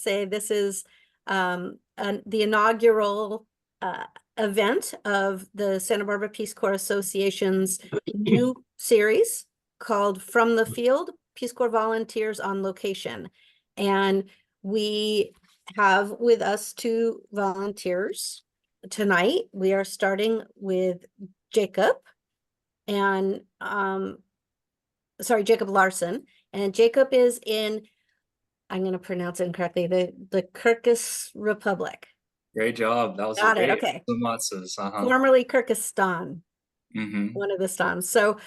say this is the inaugural event of the Santa Barbara Peace Corps Association's new series called From the Field, Peace Corps Volunteers on Location. And we have with us two volunteers tonight. We are starting with Jacob and Jacob Larson. And Jacob is in, I'm going to pronounce it incorrectly, the Kyrgyz Republic. Great job. That was Got great. it. Okay. Uh-huh. Formerly Kyrgyzstan. One of the stans. So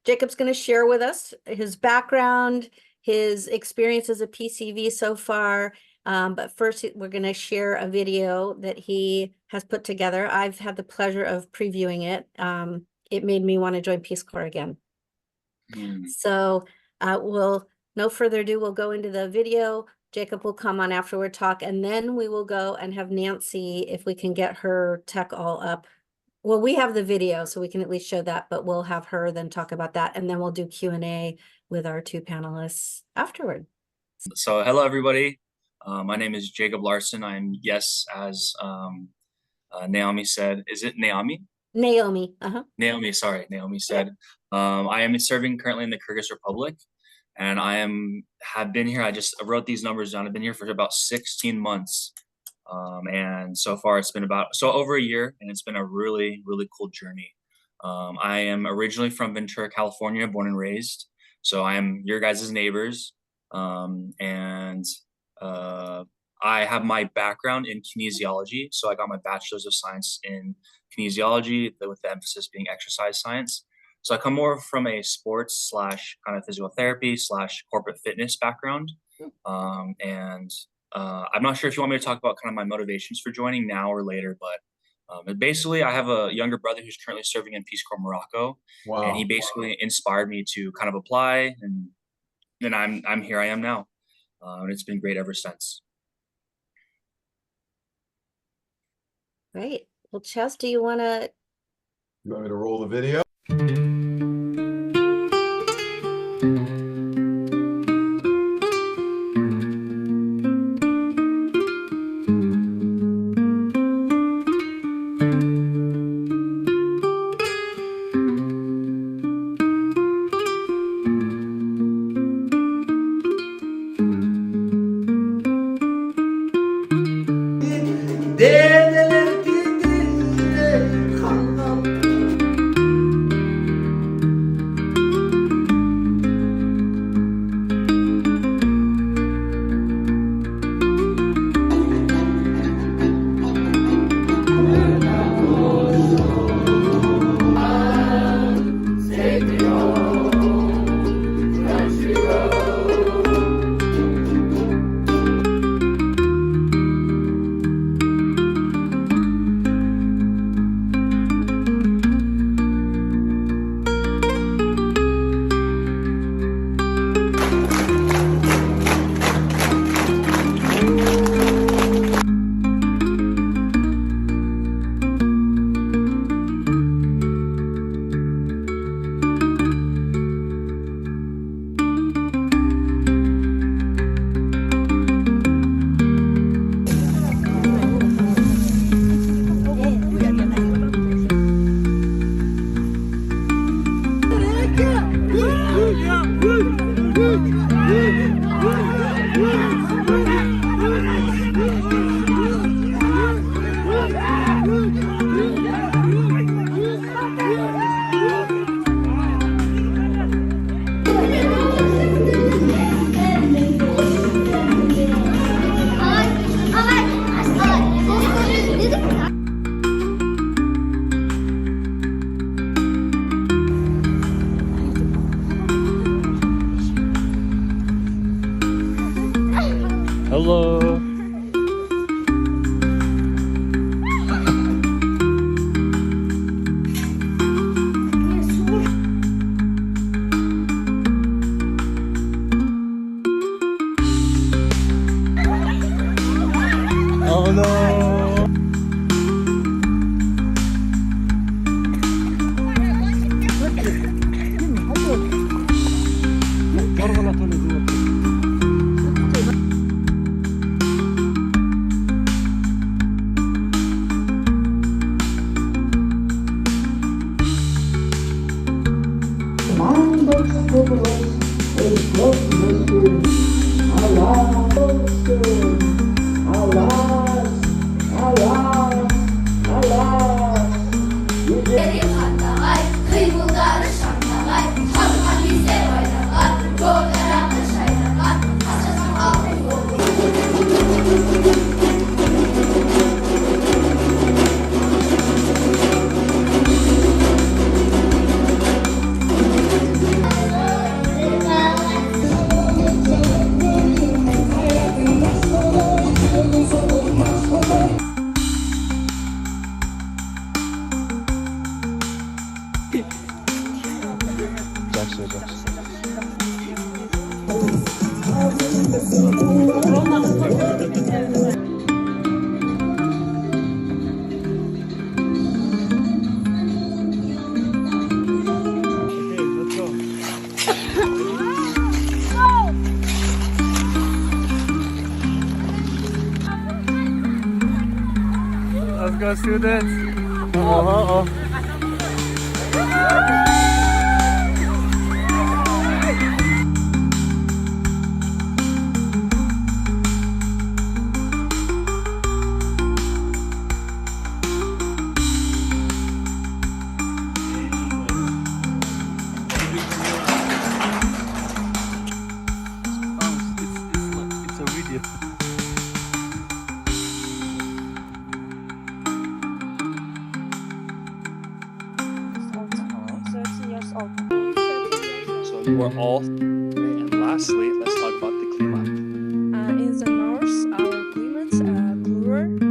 Jacob's going to share with us his background, his experience as a PCV so far. But first, we're going to share a video that he has put together. I've had the pleasure of previewing it. It made me want to join Peace Corps again. So no further ado, we'll go into the video. Jacob will come on afterward, talk, and then we will go and have Nancy, if we can get her tech all up. Well, we have the video, so we can at least show that, but we'll have her then talk about that, and then we'll do Q&A with our two panelists afterward. So hello, everybody. My name is Jacob Larson. I'm, yes, as Naomi said, is it Naomi? Naomi, Naomi, sorry, Naomi said. Yeah. I am serving currently in the Kyrgyz Republic, and I have been here, I wrote these numbers down. I've been here for about 16 months. And so far it's been over a year, and it's been a really, really cool journey. I am originally from Ventura, California, born and raised. So I am your guys' neighbors. I have my background in kinesiology. So I got my bachelor's of science in kinesiology with the emphasis being exercise science. So I come more from a sports / kind of physical therapy / corporate fitness background. I'm not sure if you want me to talk about kind of my motivations for joining now or later, but basically I have a younger brother who's currently serving in Peace Corps Morocco. Wow. And he basically inspired me to kind of apply, and then I'm here I am now. And it's been great ever since. Great. Well, Chess, do you want me to roll the video? Hello. Oh no. Let's go, students. Oh. It's a video. 13 years old. So you are all. And lastly, let's talk about the climate. In the north, our climates are cooler.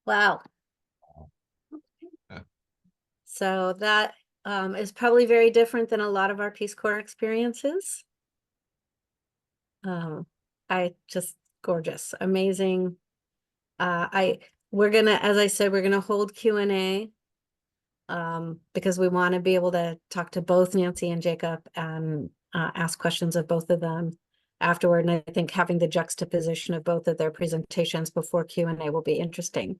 Wow. Yeah. So that is probably very different than a lot of our Peace Corps experiences. I just gorgeous, amazing. We're gonna, as I said, we're gonna hold Q&A because we want to be able to talk to both Nancy and Jacob and ask questions of both of them afterward. And I think having the juxtaposition of both of their presentations before Q&A will be interesting.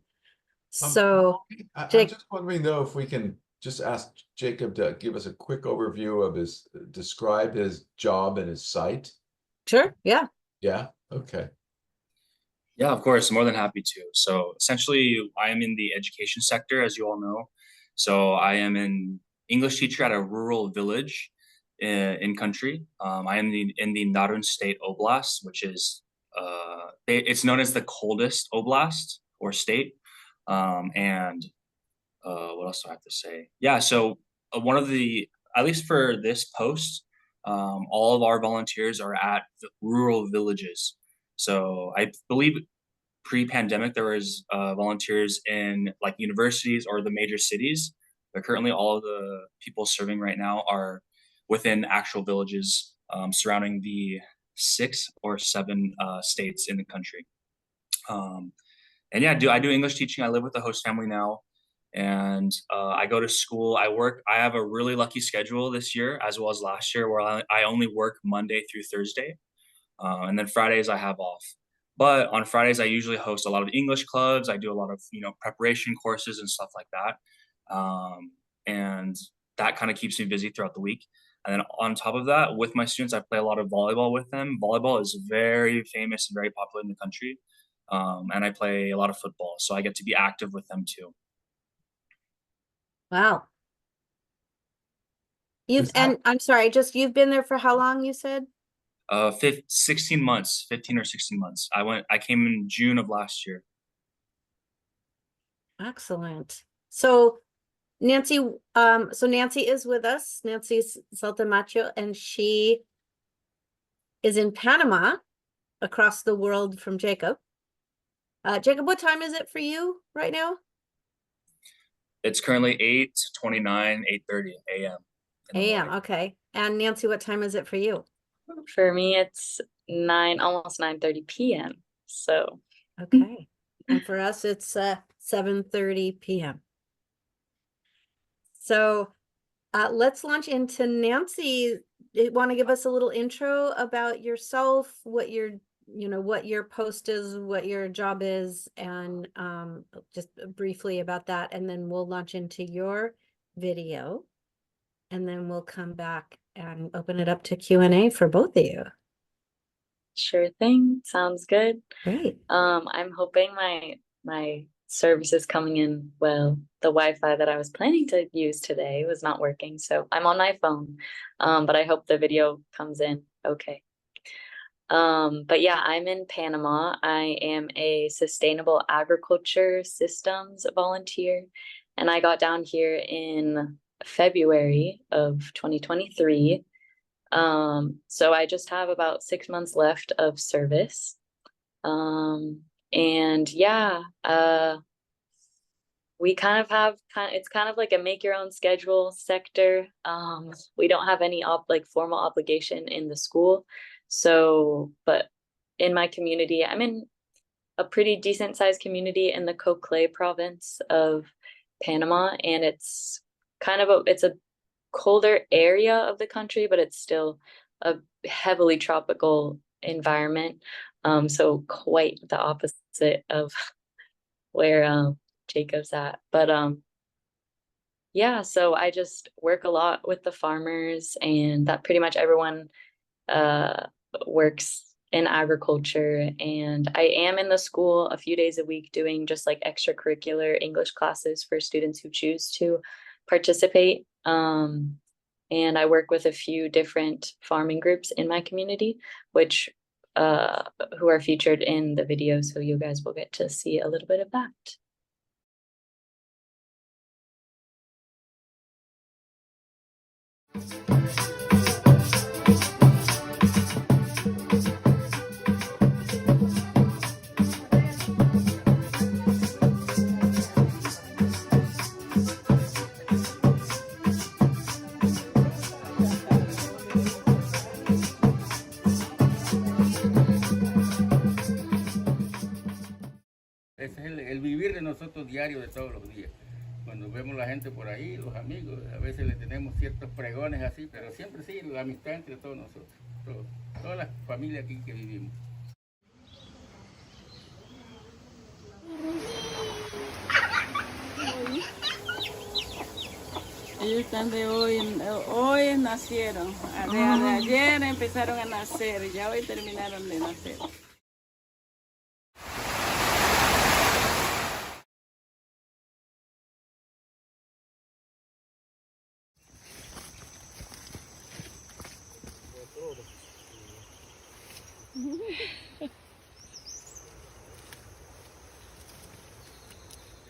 So, I'm Jake, just wondering though, if we can just ask Jacob to give us a quick overview of his, describe his job and his site. sure, yeah. Yeah, okay. Yeah, of course, more than happy to. So essentially, I am in the education sector, as you all know. So I am an English teacher at a rural village in country. I am in the Naryn State Oblast, which is it's known as the coldest oblast or state. And what else do I have to say? Yeah, so one of the, at least for this post, all of our volunteers are at the rural villages. So I believe pre-pandemic there was volunteers in like universities or the major cities, but currently all of the people serving right now are within actual villages surrounding the 6 or 7 states in the country. And yeah, I do English teaching. I live with a host family now, and I go to school. I have a really lucky schedule this year, as well as last year, where I only work Monday through Thursday, and then Fridays I have off. But on Fridays, I usually host a lot of English clubs. I do a lot of preparation courses and stuff like that, and that kind of keeps me busy throughout the week. And then on top of that, with my students, I play a lot of volleyball with them. Volleyball is very famous and very popular in the country. And I play a lot of football, so I get to be active with them too. Wow. I'm sorry, you've been there for how long, you said? 16 months, 15 or 16 months. I came in June of last year. Excellent. So Nancy is with us, Nancy Saltamacho, and she is in Panama, across the world from Jacob. Jacob, what time is it for you right now? It's currently 8:29, 8:30 a.m. a.m. Okay. And Nancy, what time is it for you? For me, it's almost 9:30 p.m. So okay. And for us, it's 7:30 p.m. So let's launch into Nancy. You want to give us a little intro about yourself, what your post is, what your job is, and just briefly about that, and then we'll launch into your video, and then we'll come back and open it up to Q&A for both of you. Sure thing. Sounds good. Great. I'm hoping my service is coming in well. The Wi-Fi that I was planning to use today was not working, so I'm on my phone. But I hope the video comes in okay. But yeah, I'm in Panama. I am a sustainable agriculture systems volunteer, and I got down here in February of 2023. So I just have about 6 months left of service. And yeah, we kind of have it's kind of like a make your own schedule sector. We don't have any formal obligation in the school. So, but in my community, I'm in a pretty decent sized community in the Coclé province of Panama, and it's kind of it's a colder area of the country, but it's still a heavily tropical environment. So quite the opposite of where Jacob's at. But yeah, so I just work a lot with the farmers, and that pretty much everyone works in agriculture. And I am in the school a few days a week doing just like extracurricular English classes for students who choose to participate. And I work with a few different farming groups in my community, which who are featured in the video, so you guys will get to see a little bit of that. Ese es el vivir de nosotros diario de todos los días. Cuando vemos la gente por ahí, los amigos, a veces le tenemos ciertos pregones así, pero siempre sí, la amistad entre todos nosotros, toda la familia aquí que vivimos. Ellos están de hoy nacieron, de ayer empezaron a nacer, ya hoy terminaron de nacer.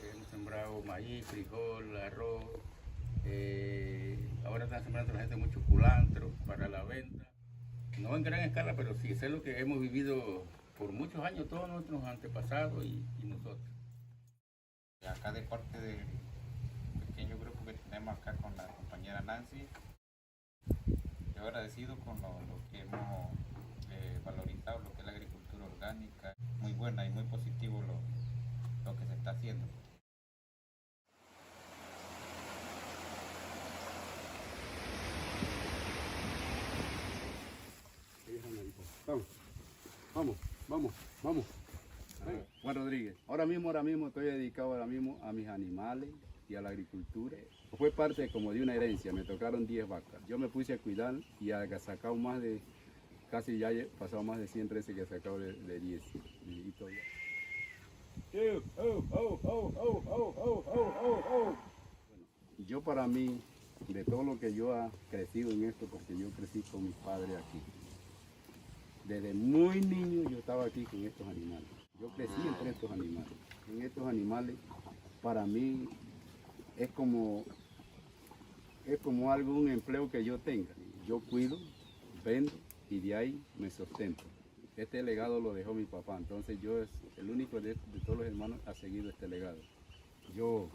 Hemos sembrado maíz, frijol, arroz, ahora están sembrando la gente mucho culantro para la venta. No en gran escala, pero sí, eso es lo que hemos vivido por muchos años, todos nuestros antepasados y nosotros. Acá de parte del pequeño grupo que tenemos acá con la compañera Nancy, yo agradecido con lo que hemos valorizado, lo que es la agricultura orgánica, muy buena y muy positivo lo que se está haciendo. Vamos. Juan Rodríguez, ahora mismo estoy dedicado a mis animales y a la agricultura. Fue parte como de una herencia, me tocaron 10 vacas. Yo me puse a cuidar y he sacado casi ya he pasado más de 100 treces que he sacado de 10. Y todavía. Yo para mí, de todo lo que yo he crecido en esto, porque yo crecí con mis padres aquí. Desde muy niño yo estaba aquí con estos animales. Yo crecí entre estos animales. En estos animales, para mí, es como algo, un empleo que yo tenga. Yo cuido, vendo y de ahí me sustento. Este legado lo dejó mi papá, entonces yo es el único de todos los hermanos ha seguido este legado. Yo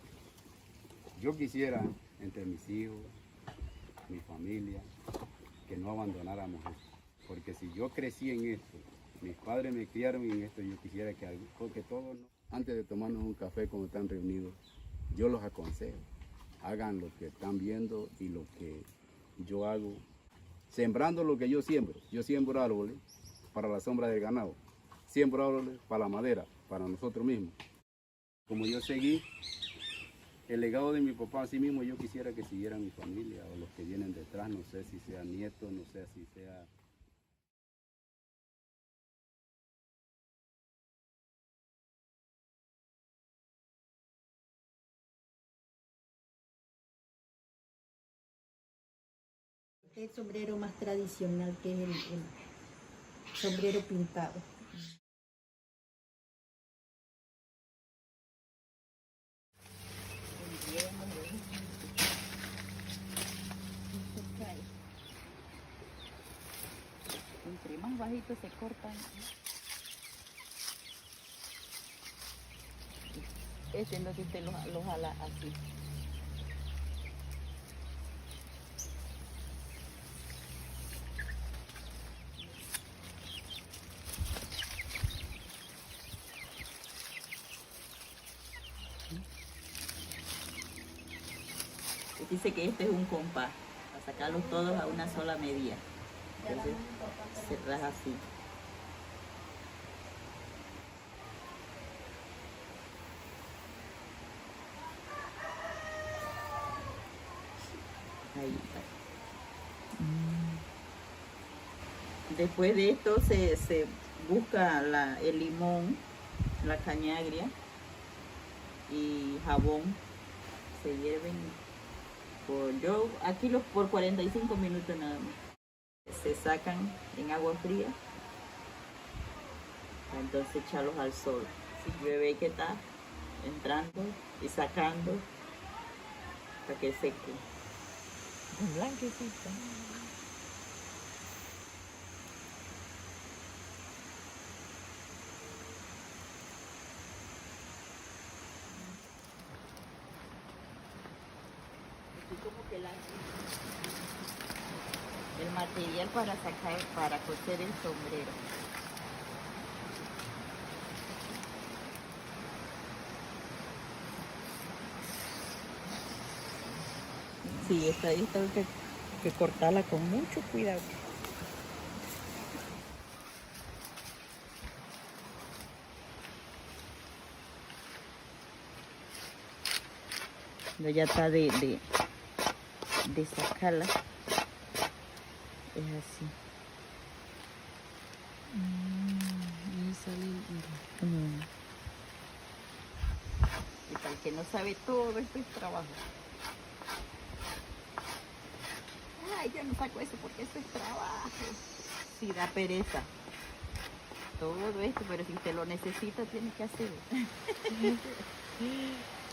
quisiera, entre mis hijos, mi familia, que no abandonáramos esto. Porque si yo crecí en esto, mis padres me criaron en esto, yo quisiera que todos, antes de tomarnos un café cuando están reunidos, yo los aconsejo. Hagan lo que están viendo y lo que yo hago. Sembrando lo que yo siembro. Yo siembro árboles para la sombra del ganado. Siembro árboles para la madera, para nosotros mismos. Como yo seguí el legado de mi papá, así mismo yo quisiera que siguiera mi familia o los que vienen detrás, no sé si sea nieto, no sé si sea... El sombrero más tradicional, que es el sombrero pintado. Entre más bajito se cortan. Este no, que usted lo jala así. Dice que este es un compás, para sacarlos todos a una sola medida. Entonces se traja así. Ahí está. Después de esto se busca el limón, la caña agria y jabón. Se hierven por 45 minutos nada más. Se sacan en agua fría, entonces echarlos al sol. Si llueve hay que estar entrando y sacando para que seque. Blanquecito. Como que el material para sacar, para coser el sombrero. Sí, esta hay que cortarla con mucho cuidado. Ya está de sacarla. Es así. Ahí sale el... Y para el que no sabe, todo esto es trabajo. Ay, yo no saco eso porque esto es trabajo. Sí, da pereza. Todo esto, pero si te lo necesita, tienes que hacerlo.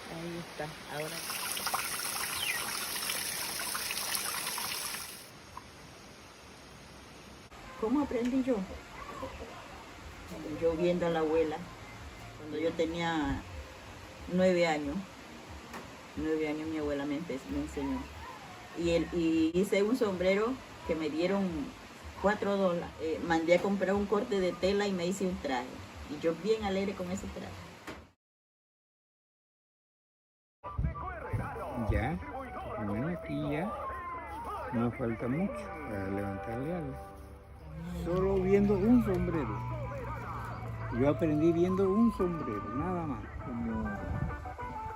Ahí está. Ahora. ¿Cómo aprendí yo? Yo viendo a la abuela, cuando yo tenía 9 años. 9 años mi abuela me enseñó. Y hice un sombrero que me dieron $4. Mandé a comprar un corte de tela y me hice un traje. Y yo bien alegre con ese traje. Ya, bueno, aquí ya no falta mucho para levantarle algo. Solo viendo un sombrero. Yo aprendí viendo un sombrero, nada más.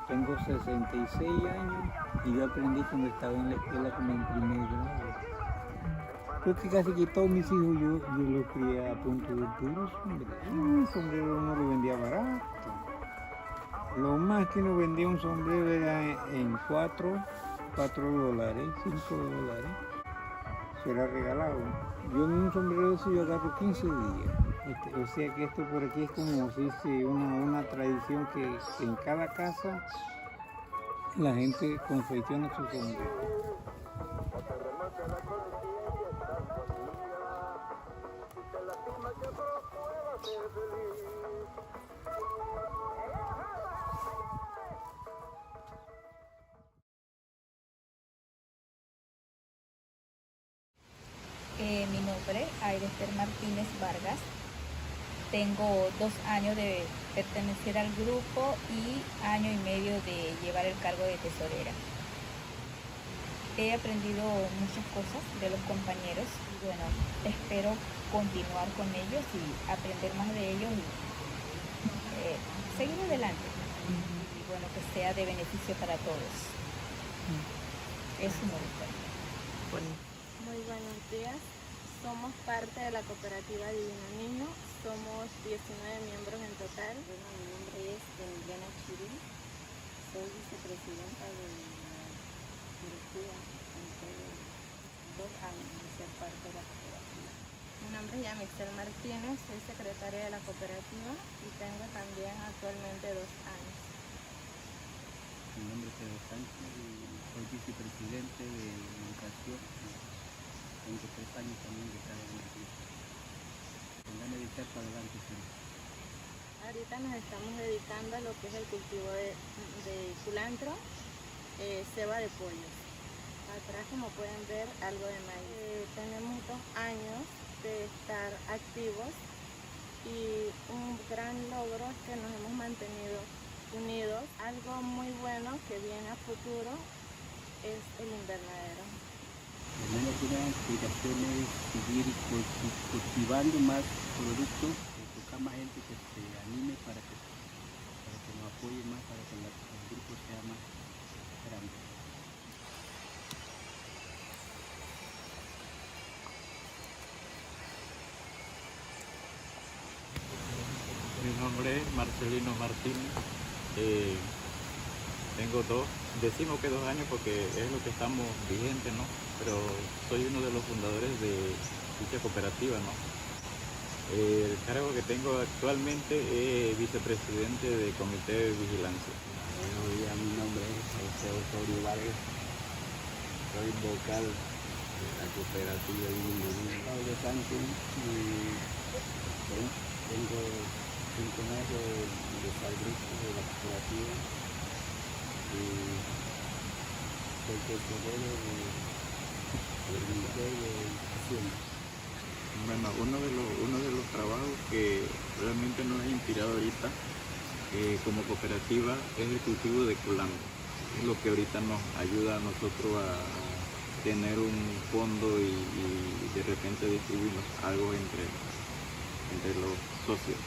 Tengo 66 años y yo aprendí cuando estaba en la escuela como en primer grado. Porque casi que todos mis hijos yo los crié a punto de puro sombrero. Un sombrero no lo vendía barato. Lo más que nos vendía un sombrero era en $4, $5. Eso era regalado. Yo en un sombrero de eso yo agarro 15 días. O sea que esto por aquí es como se dice una tradición que en cada casa la gente confecciona su sombrero. Mi nombre es Airester Martínez Vargas. Tengo 2 años de pertenecer al grupo y 1 año y medio de llevar el cargo de tesorera. He aprendido muchas cosas de los compañeros y bueno, espero continuar con ellos y aprender más de ellos y seguir adelante. Y bueno, que sea de beneficio para todos. Eso me gusta. Muy buenos días. Somos parte de la cooperativa Divino Niño. Somos 19 miembros en total. Bueno, mi nombre es Emiliana Chiril. Soy vicepresidenta de la directiva. Tengo 2 años de ser parte de la cooperativa. Mi nombre es Yamixel Martínez. Soy secretaria de la cooperativa y tengo también actualmente 2 años. Mi nombre es Pedro Sánchez y soy vicepresidente de educación. Tengo 3 años también de estar en el grupo. Tendrán de echar para adelante siempre. Ahorita nos estamos dedicando a lo que es el cultivo de culantro, ceba de pollo. Atrás, como pueden ver, algo de maíz. Tenemos 2 años de estar activos y un gran logro es que nos hemos mantenido unidos. Algo muy bueno que viene a futuro es el invernadero. Tenemos una aspiración es seguir cultivando más productos, buscar más gente que se anime para que nos apoye más, para que el grupo sea más grande. Mi nombre es Marcelino Martínez. Tengo decimos que 2 años porque es lo que estamos vigentes, ¿no? Pero soy uno de los fundadores de dicha cooperativa, ¿no? El cargo que tengo actualmente es vicepresidente del comité de vigilancia. Buenos días, mi nombre es José Osorio Vargas. soy vocal de la cooperativa de Pablo Sánchez y tengo 5 meses de estar grupo de la cooperativa y soy tesorero del Ministerio de Educación. Bueno, uno de los trabajos que realmente nos ha inspirado ahorita como cooperativa es el cultivo de culantro. Es lo que ahorita nos ayuda a nosotros a tener un fondo y de repente distribuirnos algo entre los socios.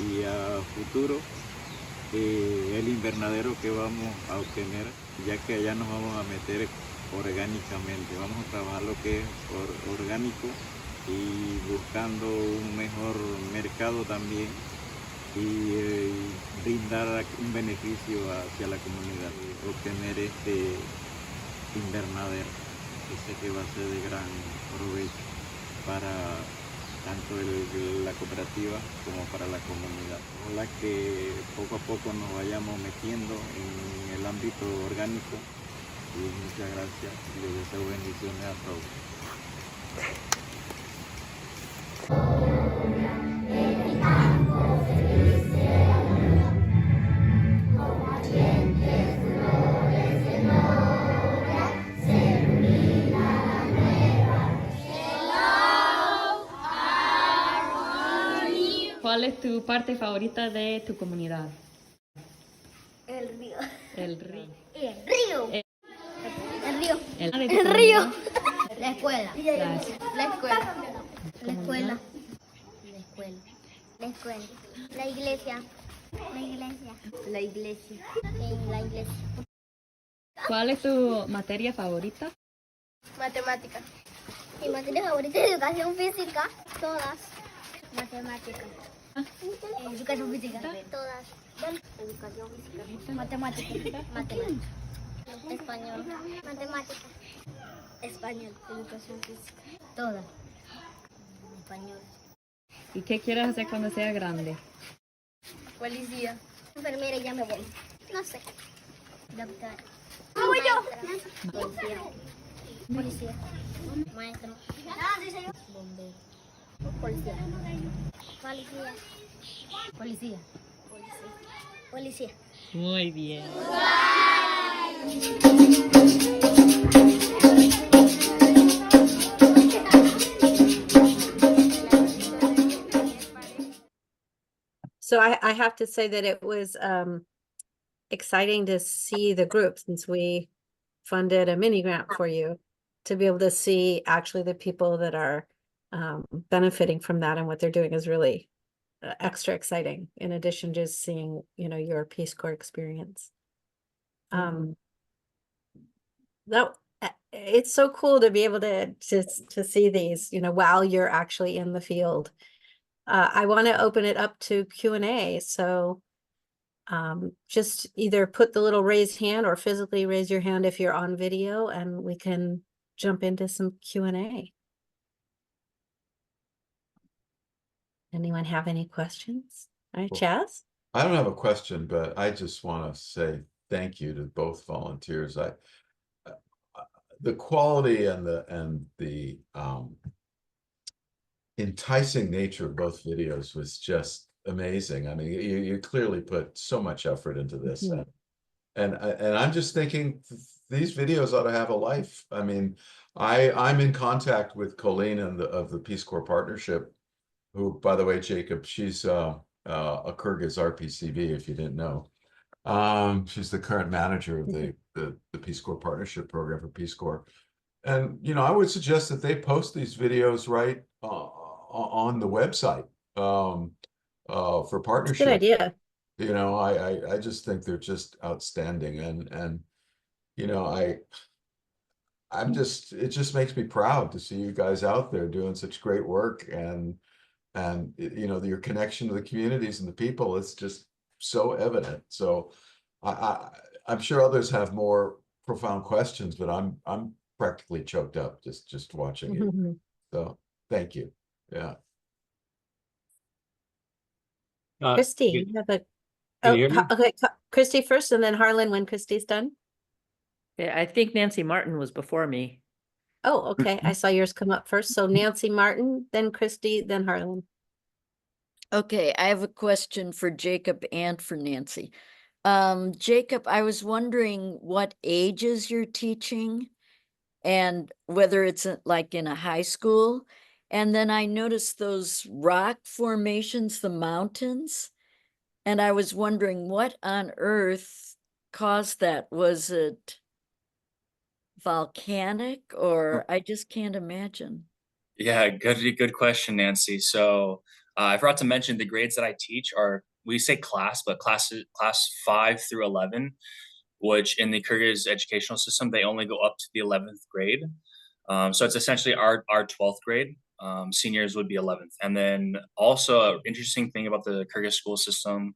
Y a futuro el invernadero que vamos a obtener, ya que allá nos vamos a meter orgánicamente, vamos a trabajar lo que es orgánico y buscando un mejor mercado también y brindar un beneficio hacia la comunidad, obtener este invernadero, que sé que va a ser de gran provecho para tanto la cooperativa como para la comunidad. Ojalá que poco a poco nos vayamos metiendo en el ámbito orgánico y muchas gracias y les deseo bendiciones a todos. ¿Cuál es tu parte favorita de tu comunidad? El río. El río. El río. El río. El río. La escuela. La La escuela. La escuela. La escuela. La escuela. La iglesia. La iglesia. La iglesia. La iglesia. ¿Cuál es tu materia favorita? Matemática. Mi materia favorita es educación física. Todas. Matemática. Educación física. Todas. Educación física. Matemática. Matemática. Español. Matemática. Español. Educación física. Todas. Español. ¿Y qué quieres hacer cuando seas grande? Policía. Enfermera y ya me voy. No sé. Doctor. ¿Cómo yo? Policía. Policía. Maestro. Bombero. Policía. Policía. Policía. Policía. Muy bien. So I have to say that it was exciting to see the group, since we funded a mini grant for you, to be able to see actually the people that are benefiting from that and what they're doing is really extra exciting, in addition to just seeing, you know, your Peace Corps experience. It's so cool to be able to see these, you know, while you're actually in the field. I want to open it up to Q&A, so just either put the little raised hand or physically raise your hand if you're on video, and we can jump into some Q&A. Anyone have any questions? All right, Chaz? I don't have a question, but I just want to say thank you to both volunteers. The quality and the enticing nature of both videos was just amazing. I mean, you clearly put so much effort into this, and I'm just thinking these videos ought to have a life. I mean, I'm in contact with Colleen of the Peace Corps Partnership, who, by the way, Jacob, she's a Kyrgyz RPCV, if you didn't know. She's the current manager of the Peace Corps Partnership Program for Peace Corps. And, you know, I would suggest that they post these videos right on the website for partnership. Good idea. You know, I just think they're just outstanding. And you know, it just makes me proud to see you guys out there doing such great work, and you know, your connection to the communities and the people, it's just so evident. So I'm sure others have more profound questions, but I'm practically choked up just watching it. So thank you. Yeah. Christy, you have a can you hear me? okay, Christy first, and then Harlan when Christy's done. Yeah, I think Nancy Martin was before me. Oh, okay. I saw yours come up first. So Nancy Martin, then Christy, then Harlan. Okay, I have a question for Jacob and for Nancy. Jacob, I was wondering what ages you're teaching and whether it's like in a high school. And then I noticed those rock formations, the mountains, and I was wondering what on earth caused that? Was it volcanic or I just can't imagine. Yeah, good question, Nancy. So I forgot to mention the grades that I teach are, we say class, but class 5 through 11, which in the Kyrgyz educational system, they only go up to the 11th grade. So it's essentially our 12th grade. Seniors would be 11th. And then also an interesting thing about the Kyrgyz school system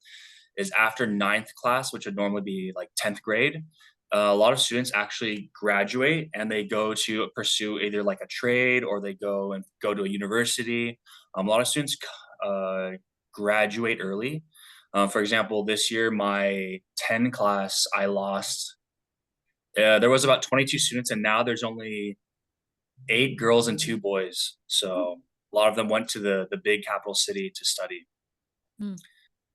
is after 9th class, which would normally be like 10th grade, a lot of students actually graduate and they go to pursue either like a trade or they go to a university. A lot of students graduate early. For example, this year, my 10 class, I lost, there was about 22 students and now there's only 8 girls and 2 boys. So a lot of them went to the big capital city to study.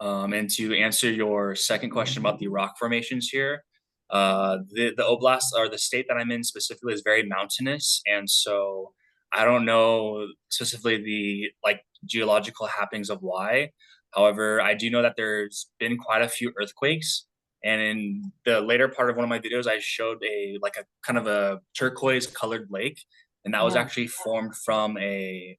And to answer your second question about the rock formations here, the oblast or the state that I'm in specifically is very mountainous, and so I don't know specifically the like geological happenings of why. However, I do know that there's been quite a few earthquakes, and in the later part of one of my videos, I showed a kind of a turquoise colored lake, and that was actually formed from a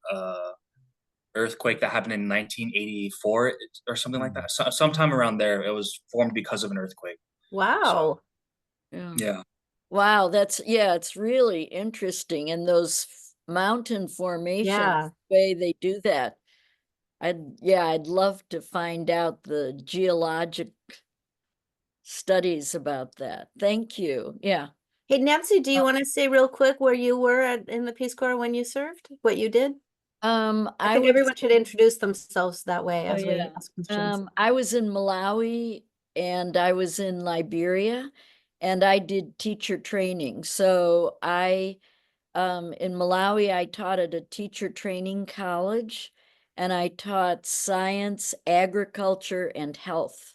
earthquake that happened in 1984 or something like that. So, sometime around there, it was formed because of an earthquake. Wow. Yeah. Wow, it's really interesting. And those mountain formations, the way they do that. I'd love to find out the geologic studies about that. Thank you. Yeah. Hey, Nancy, do you want to say real quick where you were in the Peace Corps when you served? What you did? I think everyone should introduce themselves that way as we ask questions. I was in Malawi and I was in Liberia and I did teacher training. So in Malawi, I taught at a teacher training college and I taught science, agriculture, and health.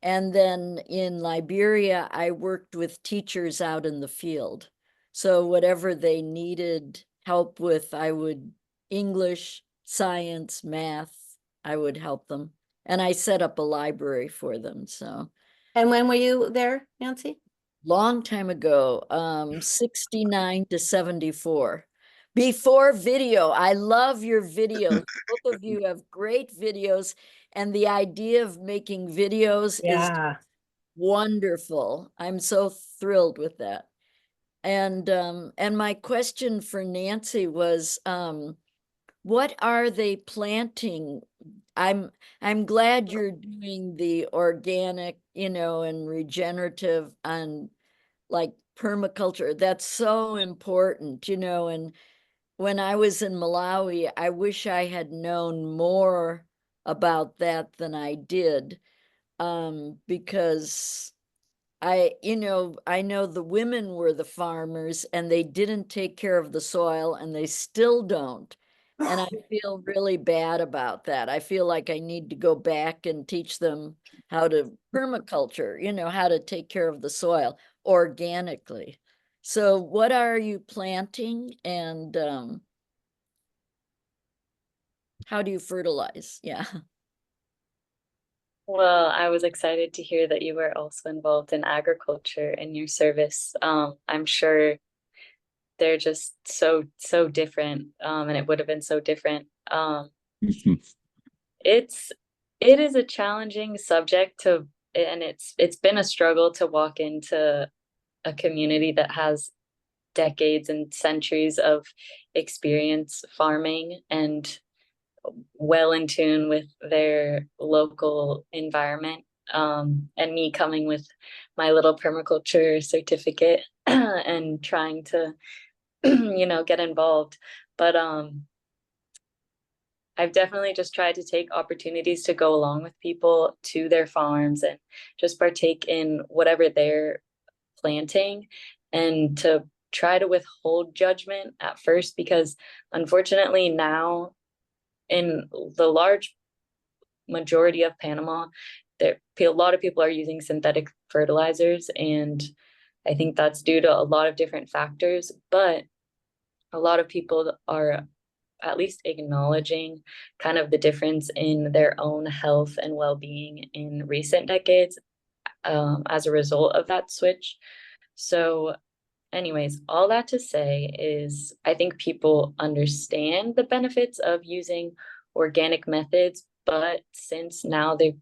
And then in Liberia, I worked with teachers out in the field. So whatever they needed help with, I would English, science, math, I would help them. And I set up a library for them. So. And when were you there, Nancy? Long time ago, 69 to 74. Before video. I love your videos. Both of you have great videos. And the idea of making videos is wonderful. I'm so thrilled with that. And my question for Nancy was, what are they planting? I'm glad you're doing the organic, and regenerative and like permaculture. That's so important, and when I was in Malawi, I wish I had known more about that than I did, because I know the women were the farmers and they didn't take care of the soil and they still don't. And I feel really bad about that. I feel like I need to go back and teach them how to permaculture, how to take care of the soil organically. So what are you planting and how do you fertilize? Yeah. Well, I was excited to hear that you were also involved in agriculture in your service. I'm sure they're just so different, and it would have been so different. It is a challenging subject and it's been a struggle to walk into a community that has decades and centuries of experience farming and well in tune with their local environment, and me coming with my little permaculture certificate and trying to get involved. But I've definitely just tried to take opportunities to go along with people to their farms and just partake in whatever they're planting, and to try to withhold judgment at first, because unfortunately now in the large majority of Panama, a lot of people are using synthetic fertilizers, and I think that's due to a lot of different factors, but a lot of people are at least acknowledging kind of the difference in their own health and well-being in recent decades as a result of that switch. So anyways, all that to say is I think people understand the benefits of using organic methods, but since now they've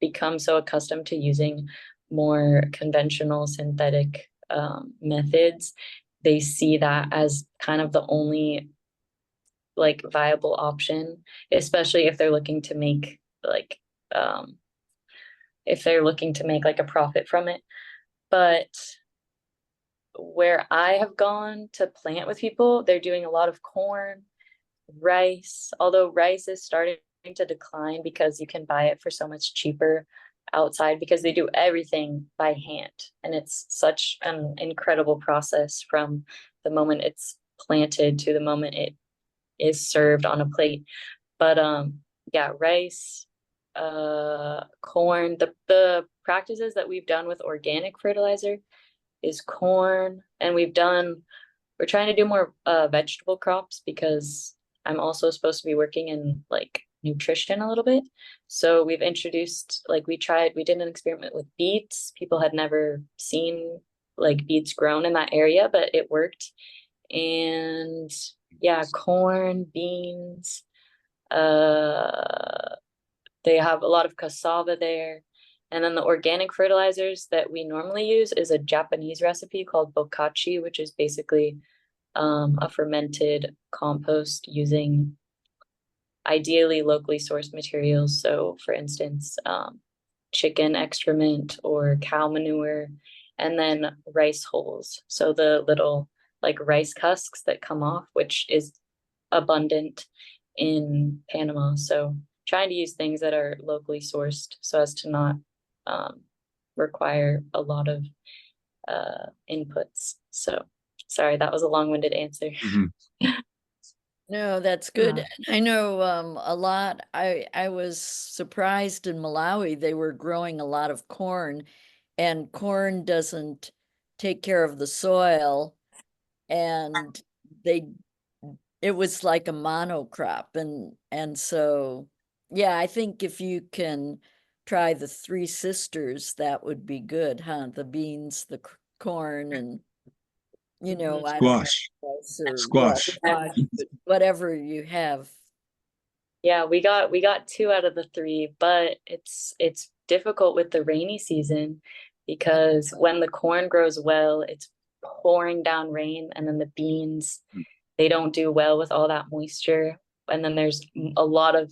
become so accustomed to using more conventional synthetic methods, they see that as kind of the only like viable option, especially if they're looking to make like a profit from it. But where I have gone to plant with people, they're doing a lot of corn, rice, although rice is starting to decline because you can buy it for so much cheaper outside, because they do everything by hand, and it's such an incredible process from the moment it's planted to the moment it is served on a plate. But yeah, rice, corn, the practices that we've done with organic fertilizer is corn, and we're trying to do more vegetable crops, because I'm also supposed to be working in like nutrition a little bit. So we've introduced, like we did an experiment with beets. People had never seen like beets grown in that area, but it worked. And yeah, corn, beans, they have a lot of cassava there. And then the organic fertilizers that we normally use is a Japanese recipe called bokashi, which is basically a fermented compost using ideally locally sourced materials. So for instance, chicken excrement or cow manure, and then rice hulls. So the little like rice husks that come off, which is abundant in Panama. So trying to use things that are locally sourced so as to not require a lot of inputs. So sorry, that was a long-winded answer. No, that's good. I know a lot. I was surprised in Malawi, they were growing a lot of corn, and corn doesn't take care of the soil, and it was like a monocrop, and so yeah, I think if you can try the Three Sisters, that would be good, huh? The beans, the corn, and you know, I don't know, Squash. whatever you have. Yeah, we got 2 out of the 3, but it's difficult with the rainy season, because when the corn grows well, it's pouring down rain, and then the beans, they don't do well with all that moisture. And then there's a lot of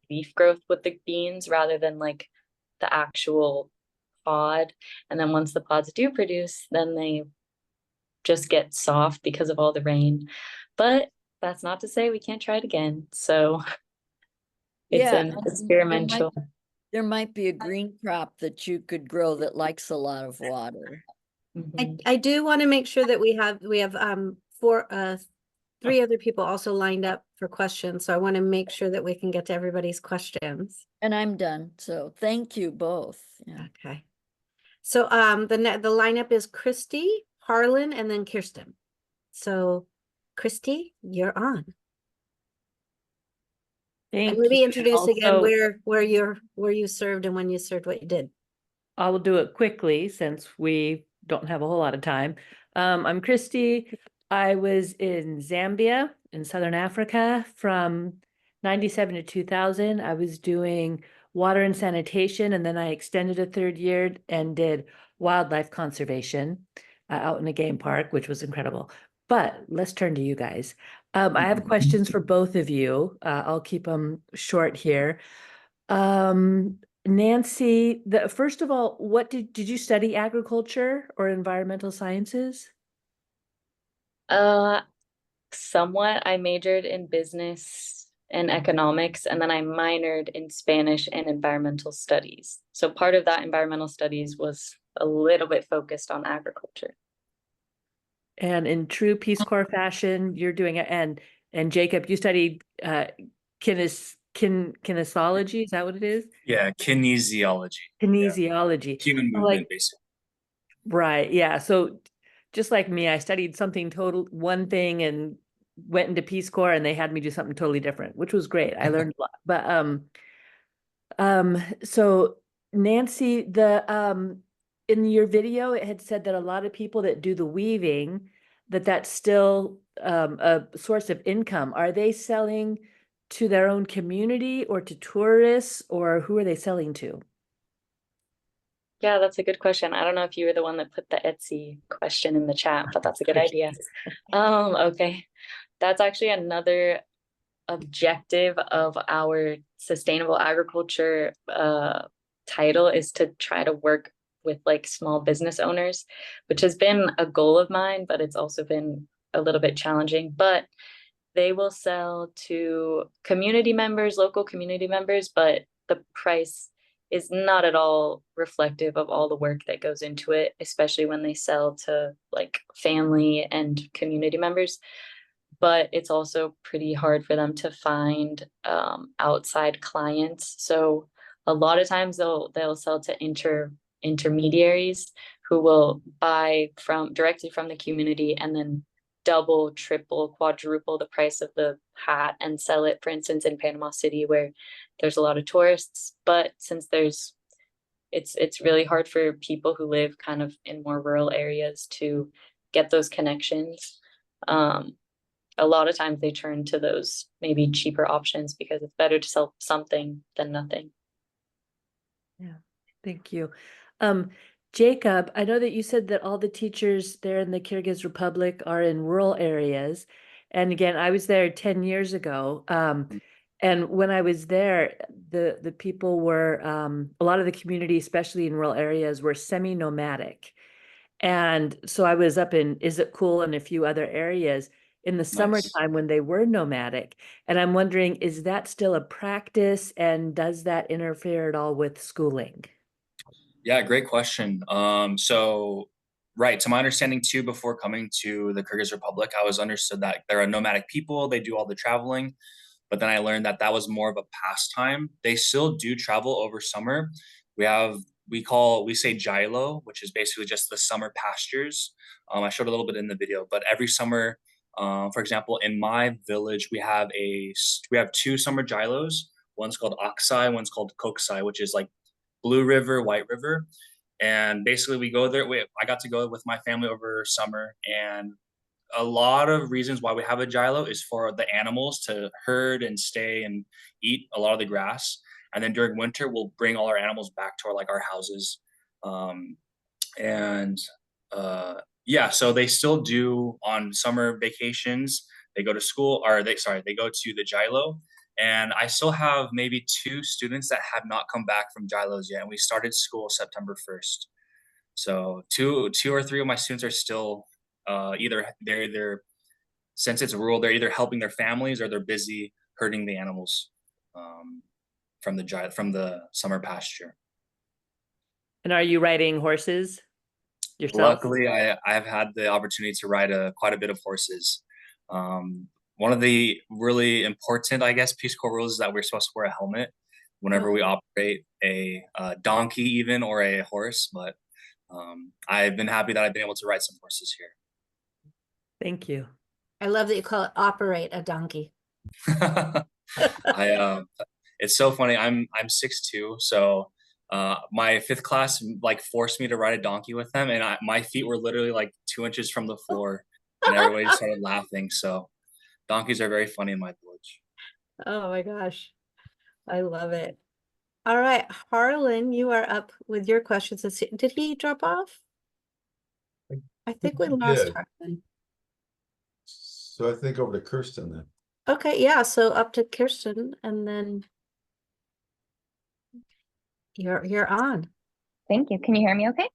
leaf growth with the beans rather than like the actual pod. And then once the pods do produce, then they just get soft because of all the rain. But that's not to say we can't try it again. So it's an experimental. There might be a green crop that you could grow that likes a lot of water. I do want to make sure that we have 3 other people also lined up for questions. So I want to make sure that we can get to everybody's questions. And I'm done. So thank you both. Yeah. Okay. So the lineup is Christy, Harlan, and then Kirsten. So Christy, you're on. Thank and maybe you. introduce Also, again where you served and when you served, what you did. I will do it quickly since we don't have a whole lot of time. I'm Christy. I was in Zambia in Southern Africa from 97 to 2000. I was doing water and sanitation, and then I extended a 3rd year and did wildlife conservation out in a game park, which was incredible. But let's turn to you guys. I have questions for both of you. I'll keep them short here. Nancy, first of all, what did you study agriculture or environmental sciences? Somewhat. I majored in business and economics, and then I minored in Spanish and environmental studies. So part of that environmental studies was a little bit focused on agriculture. And in true Peace Corps fashion, you're doing it. And Jacob, you studied kinesiology, is that what it is? Yeah, kinesiology. Kinesiology. Human movement, basically. Right, yeah. So just like me, I studied something one thing and went into Peace Corps, and they had me do something totally different, which was great. I learned a lot. But so Nancy, in your video, it had said that a lot of people that do the weaving, that's still a source of income. Are they selling to their own community or to tourists, or who are they selling to? Yeah, that's a good question. I don't know if you were the one that put the Etsy question in the chat, but that's a good idea. Okay. That's actually another objective of our sustainable agriculture title, is to try to work with like small business owners, which has been a goal of mine, but it's also been a little bit challenging. But they will sell to community members, local community members, but the price is not at all reflective of all the work that goes into it, especially when they sell to like family and community members. But it's also pretty hard for them to find outside clients. So a lot of times they'll sell to intermediaries who will buy directly from the community and then double, triple, quadruple the price of the hat and sell it, for instance, in Panama City, where there's a lot of tourists. But since it's really hard for people who live kind of in more rural areas to get those connections. A lot of times they turn to those maybe cheaper options because it's better to sell something than nothing. Yeah, thank you. Jacob, I know that you said that all the teachers there in the Kyrgyz Republic are in rural areas. And again, I was there 10 years ago. And when I was there, the people were, a lot of the community, especially in rural areas, were semi-nomadic. And so I was up in Is It Cool and a few other areas in the summertime when they were nomadic. And I'm wondering, is that still a practice, and does that interfere at all with schooling? Yeah, great question. So right, to my understanding too, before coming to the Kyrgyz Republic, I was understood that there are nomadic people, they do all the traveling, but then I learned that that was more of a pastime. They still do travel over summer. We say Jailo, which is basically just the summer pastures. I showed a little bit in the video, but every summer, for example, in my village, we have two summer Jailos. One's called Aksai, one's called Koksai, which is like Blue River, White River. And basically we go there. I got to go with my family over summer, and a lot of reasons why we have a Jailo is for the animals to herd and stay and eat a lot of the grass. And then during winter, we'll bring all our animals back to our houses. Yeah, so they still do on summer vacations. They go to school, or they go to the Jailo. And I still have maybe 2 students that have not come back from Jailos yet. And we started school September 1st. So two or three of my students are still since it's rural, they're either helping their families or they're busy herding the animals from the summer pasture. And are you riding horses yourself? Luckily, I've had the opportunity to ride quite a bit of horses. One of the really important, I guess, Peace Corps rules is that we're supposed to wear a helmet whenever we operate a donkey even or a horse. But I've been happy that I've been able to ride some horses here. Thank you. I love that you call it operate a donkey. It's so funny. I'm 6'2", so my 5th class forced me to ride a donkey with them, and my feet were literally 2 inches from the floor, and everybody just started laughing. So donkeys are very funny in my village. Oh my gosh, I love it. All right, Harlan, you are up with your questions. Did he drop off? I think we lost Harlan. So I think over to Kirsten then. Okay, yeah, so up to Kirsten, and then you're on. Thank you. Can you hear me okay?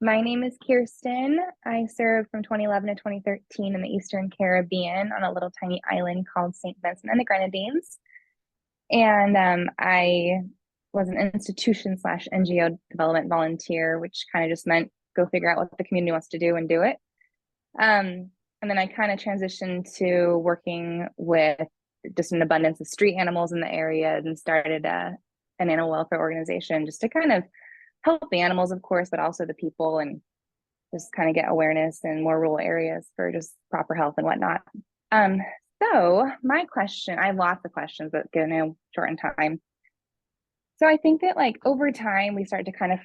My name is Kirsten. I served from 2011 to 2013 in the Eastern Caribbean on a little tiny island called St. Vincent and the Grenadines. And I was an institution / NGO development volunteer, which kind of just meant go figure out what the community wants to do and do it. And then I kind of transitioned to working with just an abundance of street animals in the area and started an animal welfare organization just to kind of help the animals, of course, but also the people, and just kind of get awareness in more rural areas for just proper health and whatnot. So my question, I have lots of questions, but gonna shorten time. So I think that like over time, we start to kind of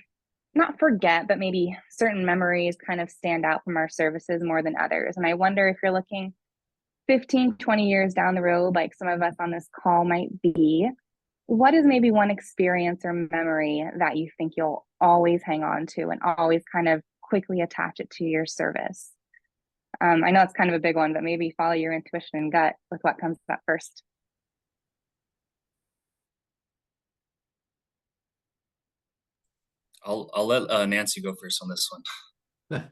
not forget, but maybe certain memories kind of stand out from our services more than others. And I wonder if you're looking 15, 20 years down the road, like some of us on this call might be, what is maybe one experience or memory that you think you'll always hang on to and always kind of quickly attach it to your service? I know it's kind of a big one, but maybe follow your intuition and gut with what comes up first. I'll let Nancy go first on this one.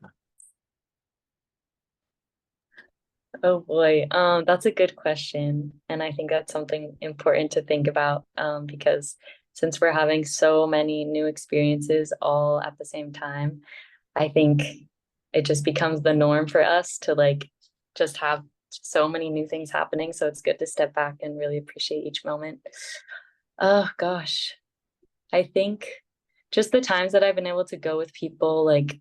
Oh boy, that's a good question. And I think that's something important to think about, because since we're having so many new experiences all at the same time, I think it just becomes the norm for us to like just have so many new things happening. So it's good to step back and really appreciate each moment. Oh gosh, I think just the times that I've been able to go with people like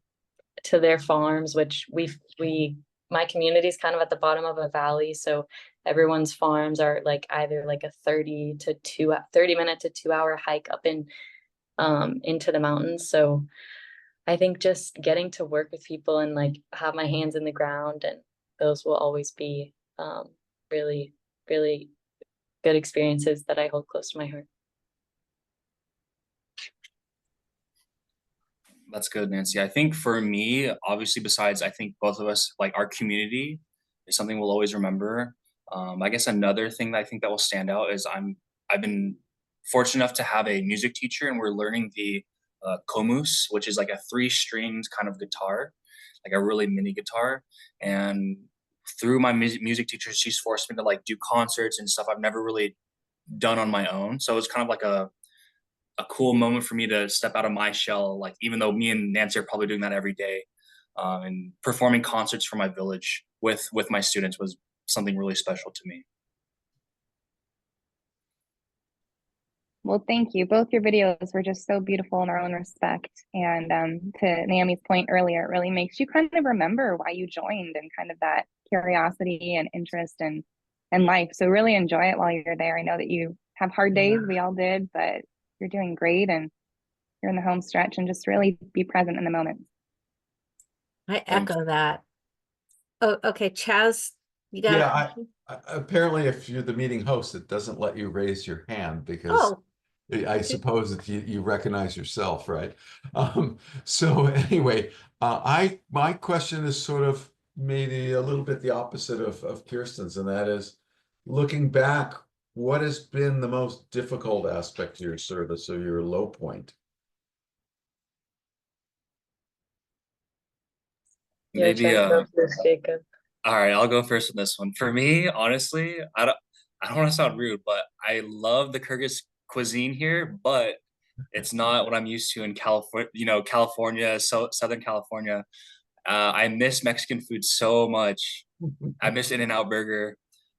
to their farms, which my community is kind of at the bottom of a valley, so everyone's farms are like either like a 30 minute to 2 hour hike up in into the mountains. So I think just getting to work with people and like have my hands in the ground, and those will always be really, really good experiences that I hold close to my heart. That's good, Nancy. I think for me, obviously, besides, I think both of us, like our community is something we'll always remember. I guess another thing that I think that will stand out is I've been fortunate enough to have a music teacher, and we're learning the komus, which is like a 3-stringed kind of guitar, like a really mini guitar. And through my music teacher, she's forced me to like do concerts and stuff I've never really done on my own. So it's kind of like a cool moment for me to step out of my shell, like even though me and Nancy are probably doing that every day, and performing concerts for my village with my students was something really special to me. Well, thank you. Both your videos were just so beautiful in their own respect. And to Naomi's point earlier, it really makes you kind of remember why you joined and kind of that curiosity and interest in life. So really enjoy it while you're there. I know that you have hard days, we all did, but you're doing great and you're in the home stretch, and just really be present in the moment. I echo that. Oh, okay, Chaz, you got Yeah, apparently if you're the meeting host, it doesn't let you raise your hand because I suppose that you recognize yourself, right? So anyway, my question is sort of maybe a little bit the opposite of Kirsten's, and that is, looking back, what has been the most difficult aspect of your service or your low point? Maybe all right, I'll go first with this one. For me, honestly, I don't want to sound rude, but I love the Kyrgyz cuisine here, but it's not what I'm used to in California, Southern California. I miss Mexican food so much. I miss In-N-Out Burger,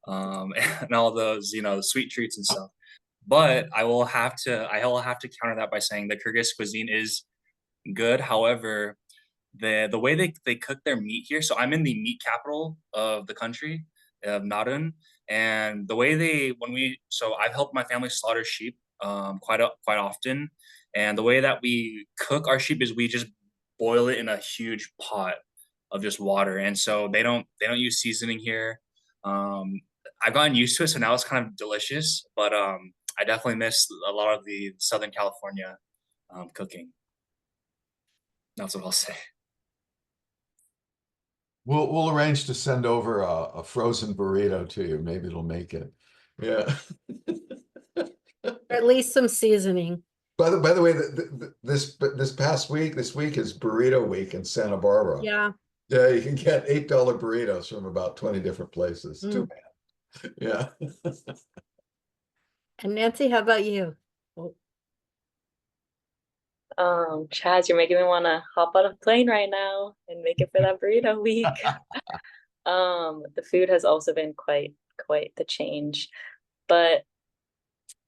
and all those, sweet treats and stuff. But I will have to counter that by saying the Kyrgyz cuisine is good. However, the way they cook their meat here, so I'm in the meat capital of the country, of Naryn, and the way so I've helped my family slaughter sheep quite often, and the way that we cook our sheep is we just boil it in a huge pot of just water, and so they don't use seasoning here. I've gotten used to it, so now it's kind of delicious, but I definitely miss a lot of the Southern California cooking. That's what I'll say. We'll arrange to send over a frozen burrito to you. Maybe it'll make it. Yeah. Or at least some seasoning. By the way, this week is burrito week in Santa Barbara. Yeah. Yeah, you can get $8 burritos from about 20 different places. Too bad. Yeah. And Nancy, how about you? Chaz, you're making me want to hop on a plane right now and make it for that burrito week. The food has also been quite the change, but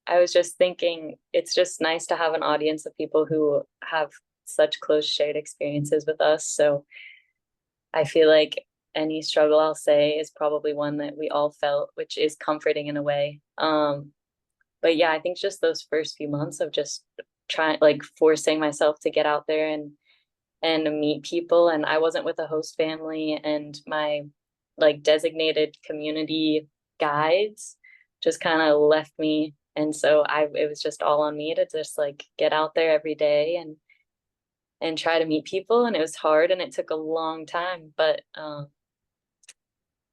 I was just thinking it's just nice to have an audience of people who have such close shared experiences with us. So I feel like any struggle I'll say is probably one that we all felt, which is comforting in a way. But yeah, I think just those first few months of just trying, like forcing myself to get out there and meet people. And I wasn't with a host family, and my like designated community guides just kind of left me. And so it was just all on me to just like get out there every day and try to meet people. And it was hard and it took a long time, but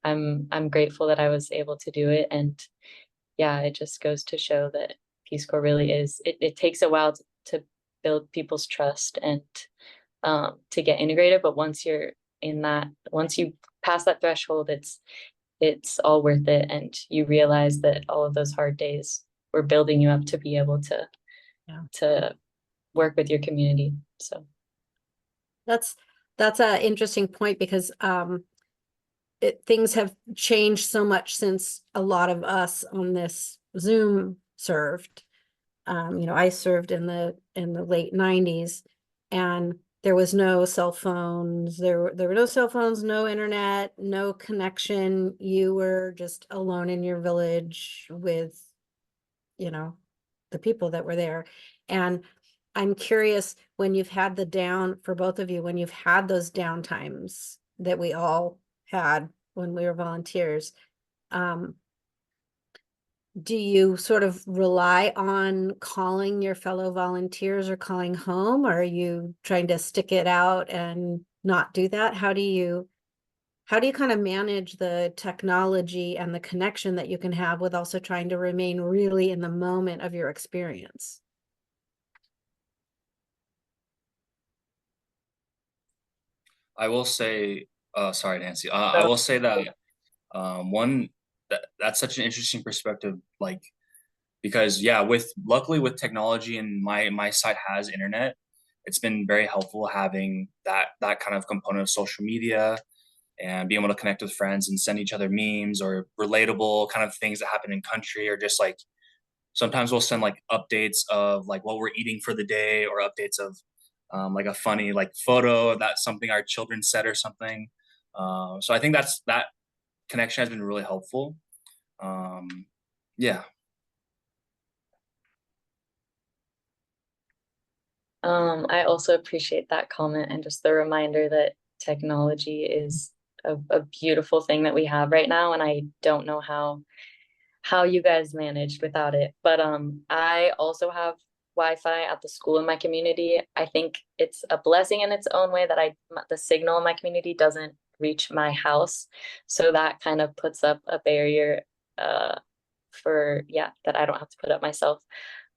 I'm grateful that I was able to do it. And yeah, it just goes to show that Peace Corps really is, it takes a while to build people's trust and to get integrated. But once you're in that, once you pass that threshold, it's all worth it. And you realize that all of those hard days were building you up to be able to work with your community. So that's an interesting point, because things have changed so much since a lot of us on this Zoom served. I served in the late 90s, and there was no cell phones. There were no cell phones, no internet, no connection. You were just alone in your village with, the people that were there. And I'm curious, when you've had for both of you, when you've had those downtimes that we all had when we were volunteers, do you sort of rely on calling your fellow volunteers or calling home, or are you trying to stick it out and not do that? How do you kind of manage the technology and the connection that you can have with also trying to remain really in the moment of your experience? I will say, sorry, Nancy. I will say that that's such an interesting perspective, like, because yeah, luckily with technology, and my site has internet, it's been very helpful having that kind of component of social media and being able to connect with friends and send each other memes or relatable kind of things that happen in country, or just like sometimes we'll send like updates of like what we're eating for the day, or updates of like a funny like photo of something our children said or something. So I think that connection has been really helpful. Yeah. I also appreciate that comment, and just the reminder that technology is a beautiful thing that we have right now. And I don't know how you guys managed without it. But I also have Wi-Fi at the school in my community. I think it's a blessing in its own way that the signal in my community doesn't reach my house. So that kind of puts up a barrier that I don't have to put up myself.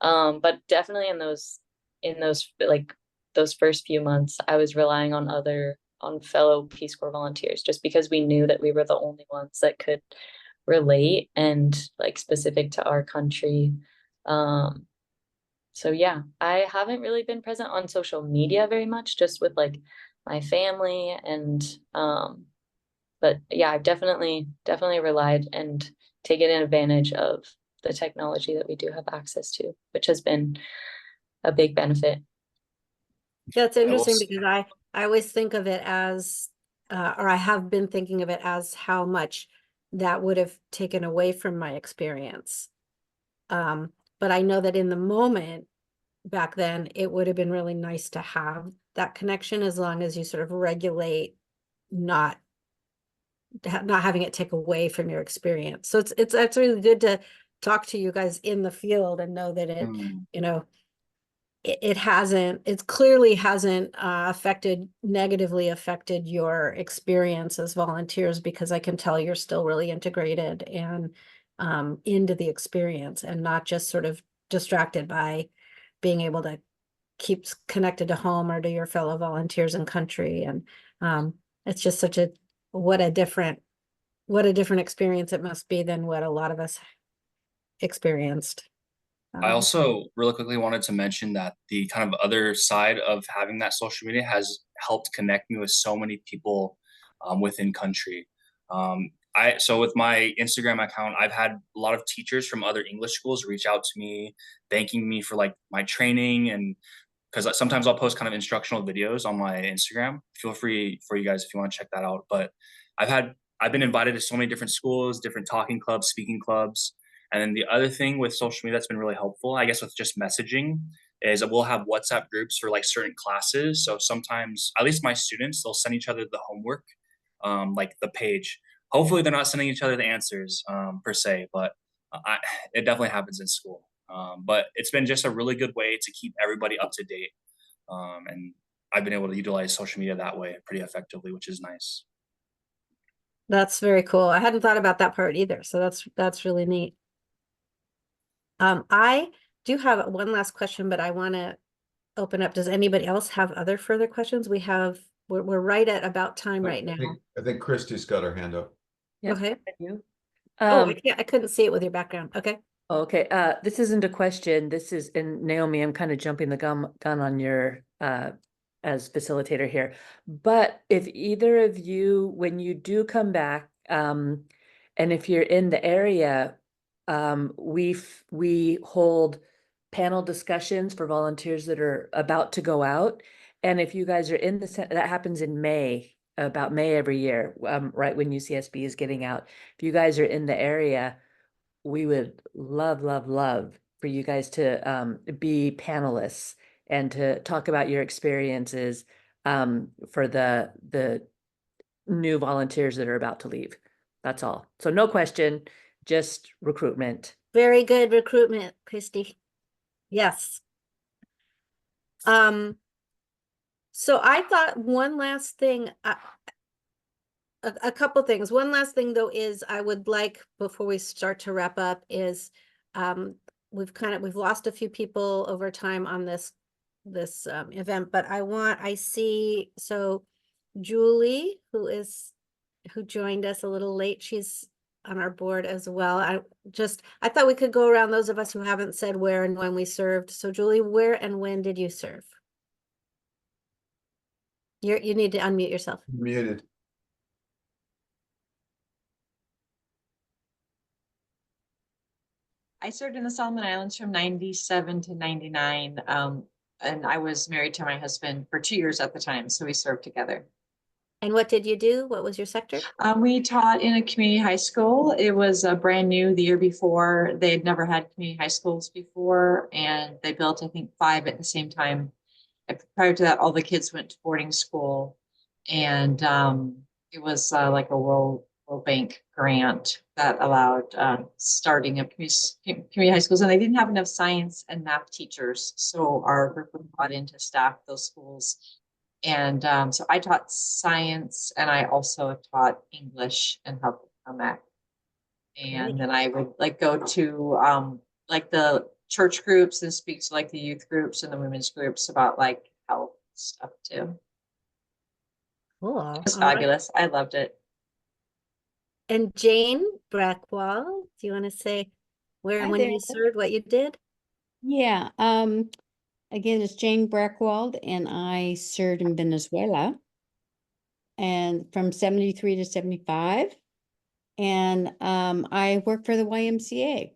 But definitely in those like those first few months, I was relying on fellow Peace Corps volunteers, just because we knew that we were the only ones that could relate and like specific to our country. So yeah, I haven't really been present on social media very much, just with like my family, and but yeah, I've definitely relied and taken advantage of the technology that we do have access to, which has been a big benefit. That's interesting, because I always think of it as, or I have been thinking of it as, how much that would have taken away from my experience. But I know that in the moment back then, it would have been really nice to have that connection, as long as you sort of regulate not having it take away from your experience. So it's really good to talk to you guys in the field and know that it clearly hasn't negatively affected your experience as volunteers, because I can tell you're still really integrated and into the experience, and not just sort of distracted by being able to keep connected to home or to your fellow volunteers in country. And it's just what a different experience it must be than what a lot of us experienced. I also really quickly wanted to mention that the kind of other side of having that social media has helped connect me with so many people within country. So with my Instagram account, I've had a lot of teachers from other English schools reach out to me, thanking me for like my training, and because sometimes I'll post kind of instructional videos on my Instagram. Feel free for you guys if you want to check that out. But I've been invited to so many different schools, different talking clubs, speaking clubs. And then the other thing with social media that's been really helpful, I guess, with just messaging, is we'll have WhatsApp groups for like certain classes. So sometimes, at least my students, they'll send each other the homework, like the page. Hopefully they're not sending each other the answers per se, but it definitely happens in school. But it's been just a really good way to keep everybody up to date. And I've been able to utilize social media that way pretty effectively, which is nice. That's very cool. I hadn't thought about that part either. So that's really neat. I do have one last question, but I want to open up. Does anybody else have other further questions? We're right at about time right now. I think Christy's got her hand up. Yep. Okay. You. I couldn't see it with your background. Okay. Okay. This isn't a question. This is, and Naomi, I'm kind of jumping the gun on your as facilitator here. But if either of you, when you do come back, and if you're in the area, we hold panel discussions for volunteers that are about to go out. And if you guys are in that happens in May, about May every year, right when UCSB is getting out. If you guys are in the area, we would love for you guys to be panelists and to talk about your experiences for the new volunteers that are about to leave. That's all. So no question, just recruitment. Very good recruitment, Christy. Yes. So I thought one last thing, a couple things. One last thing though is I would like, before we start to wrap up, is we've lost a few people over time on this event, but I see, so Julie, who joined us a little late, she's on our board as well. I thought we could go around those of us who haven't said where and when we served. So Julie, where and when did you serve? You need to unmute yourself. Muted. I served in the Solomon Islands from 97 to 99. And I was married to my husband for 2 years at the time. So we served together. And what did you do? What was your sector? We taught in a community high school. It was brand new the year before. They had never had community high schools before. And they built, I think, 5 at the same time. Prior to that, all the kids went to boarding school. And it was like a World Bank grant that allowed starting of community high schools, and they didn't have enough science and math teachers, so our group was brought in to staff those schools. And so I taught science, and I also taught English and helped on that. And then I would like go to like the church groups and speak to like the youth groups and the women's groups about like health stuff too. Cool. It was fabulous. Right. I loved it. And Jane Brackwell, do you want to say where and when you served, what you did? Yeah. Again, it's Jane Brackwald, and I served in Venezuela, and from 73 to 75. And I worked for the YMCA.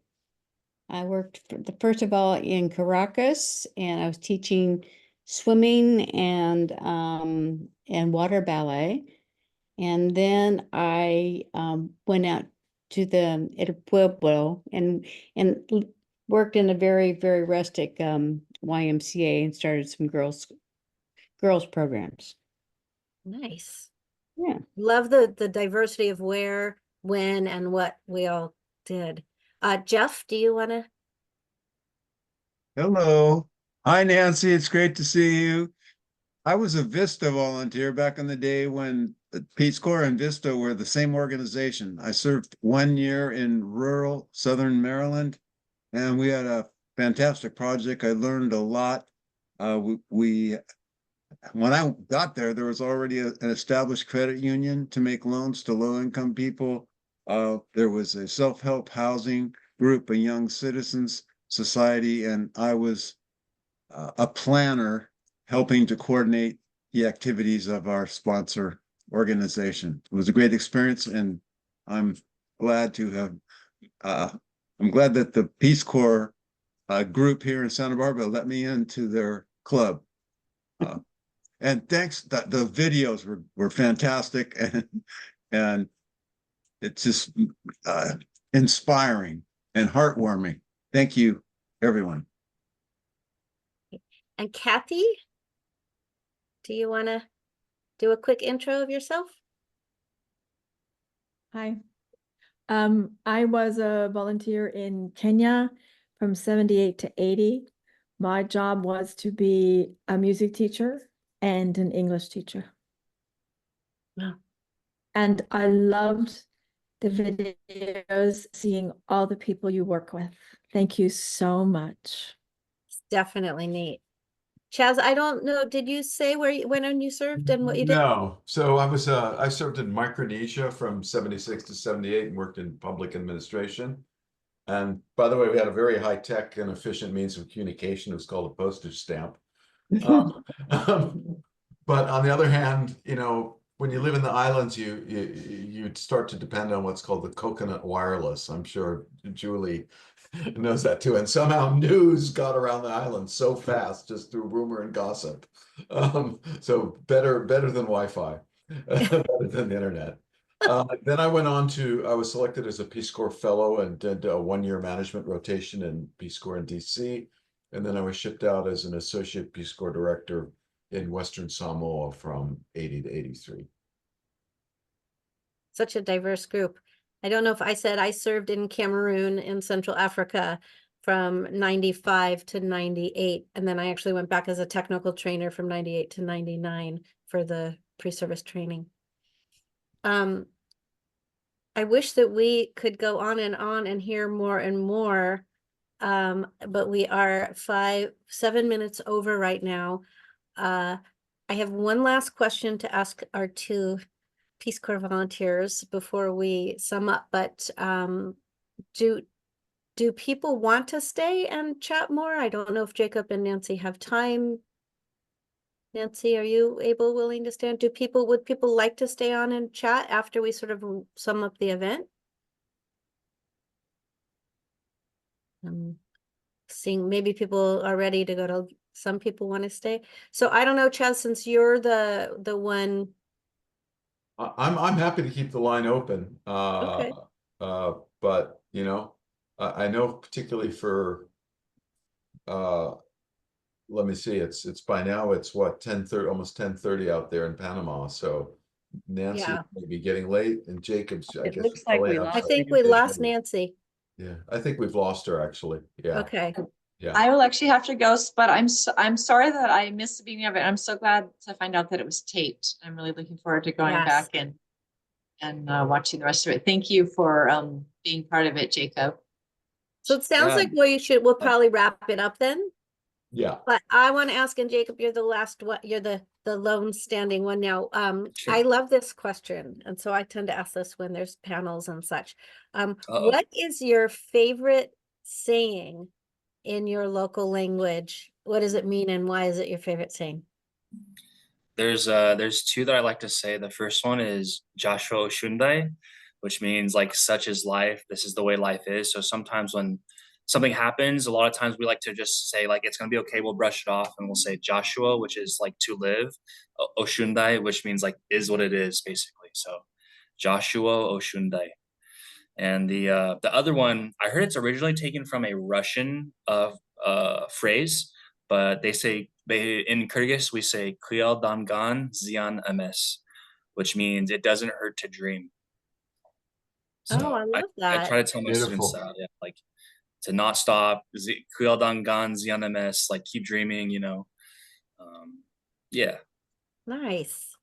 I worked first of all in Caracas, and I was teaching swimming and water ballet. And then I went out to the El Pueblo and worked in a very, very rustic YMCA and started some girls programs. Nice. Yeah. Love the diversity of where, when, and what we all did. Jeff, do you want to? Hello. Hi, Nancy. It's great to see you. I was a VISTA volunteer back in the day when Peace Corps and VISTA were the same organization. I served 1 year in rural Southern Maryland, and we had a fantastic project. I learned a lot. When I got there, there was already an established credit union to make loans to low-income people. There was a self-help housing group of young citizens. Society, and I was a planner helping to coordinate the activities of our sponsor organization. It was a great experience, and I'm glad to have, I'm glad that the Peace Corps group here in Santa Barbara let me into their club. And thanks, the videos were fantastic, and it's just inspiring and heartwarming. Thank you, everyone. And Kathy, do you want to do a quick intro of yourself? Hi. I was a volunteer in Kenya from 78 to 80. My job was to be a music teacher and an English teacher. Wow. And I loved the videos, seeing all the people you work with. Thank you so much. It's definitely neat. Chaz, I don't know, did you say when you served and what you did? No. So I served in Micronesia from 76 to 78 and worked in public administration. And by the way, we had a very high-tech and efficient means of communication. It was called a postage stamp. But on the other hand, you know, when you live in the islands, you start to depend on what's called the coconut wireless. I'm sure Julie knows that too. And somehow news got around the island so fast just through rumor and gossip. So better than Wi-Fi, better than the internet. Then I was selected as a Peace Corps fellow and did a 1-year management rotation in Peace Corps in DC. And then I was shipped out as an associate Peace Corps director in Western Samoa from 80 to 83. Such a diverse group. I don't know if I said I served in Cameroon in Central Africa from 95 to 98. And then I actually went back as a technical trainer from 98 to 99 for the pre-service training. I wish that we could go on and hear more and more. But we are 7 minutes over right now. I have one last question to ask our 2 Peace Corps volunteers before we sum up, but do people want to stay and chat more? I don't know if Jacob and Nancy have time. Nancy, are you willing to stay on? Would people like to stay on and chat after we sort of sum up the event? Seeing maybe people are ready to go to, some people want to stay. So I don't know, Chaz, since you're the one. I'm happy to keep the line open. Okay. But you know, I know particularly for let me see, it's by now it's what, 10:30, almost 10:30 out there in Panama. So Nancy may be getting late, and Jacob's, I guess Looks like probably we have I some think we lost video. Nancy. Yeah, I think we've lost her actually. Yeah. Okay. Yeah. I will actually have to go, but I'm sorry that I missed the beginning of it. I'm so glad to find out that it was taped. I'm really looking forward to going back and watching the rest of it. Thank you for being part of it, Jacob. So it sounds like we'll probably wrap it up then. Yeah. But I want to ask, and Jacob, you're the last one, you're the lone standing one now. Sure. I love this question, and so I tend to ask this when there's panels and such. What is your favorite saying in your local language? What does it mean, and why is it your favorite saying? There's 2 that I like to say. The first one is Joshua Oshundai, which means like such is life. This is the way life is. So sometimes when something happens, a lot of times we like to just say like it's gonna be okay. We'll brush it off and we'll say Joshua, which is like to live. Oshundai, which means like is what it is basically. So Joshua Oshundai. And the other one, I heard it's originally taken from a Russian phrase, but in Kyrgyz we say Kuyal Dangan Zian Ames, which means it doesn't hurt to dream. So I love that. I try to tell my students that, like to not stop, Kuyal Dangan Zian Ames, like keep dreaming, you know. Yeah. Nice.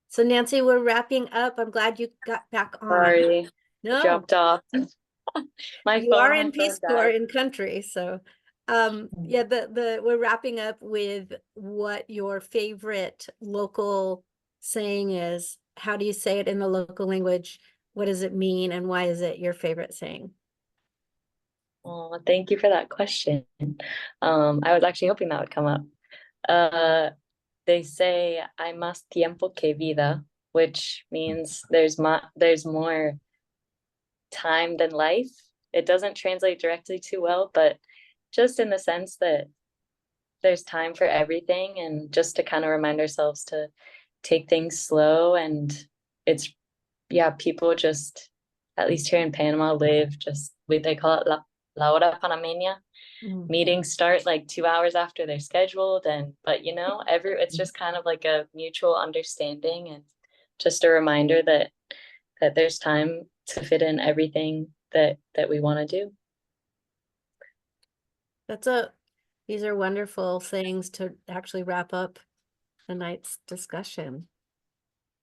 So Nancy, we're wrapping up. I'm glad you got back on. Sorry, No, dropped off. you are in Peace Corps in country, so yeah, we're wrapping up with what your favorite local saying is. How do you say it in the local language? What does it mean, and why is it your favorite saying? Oh, thank you for that question. I was actually hoping that would come up. They say hay más tiempo que vida, which means there's more time than life. It doesn't translate directly too well, but just in the sense that there's time for everything, and just to kind of remind ourselves to take things slow. And it's, yeah, people just, at least here in Panama, live just, they call it la hora panameña. Meetings start like 2 hours after they're scheduled, but you know, it's just kind of like a mutual understanding, and just a reminder that there's time to fit in everything that we want to do. These are wonderful things to actually wrap up the night's discussion.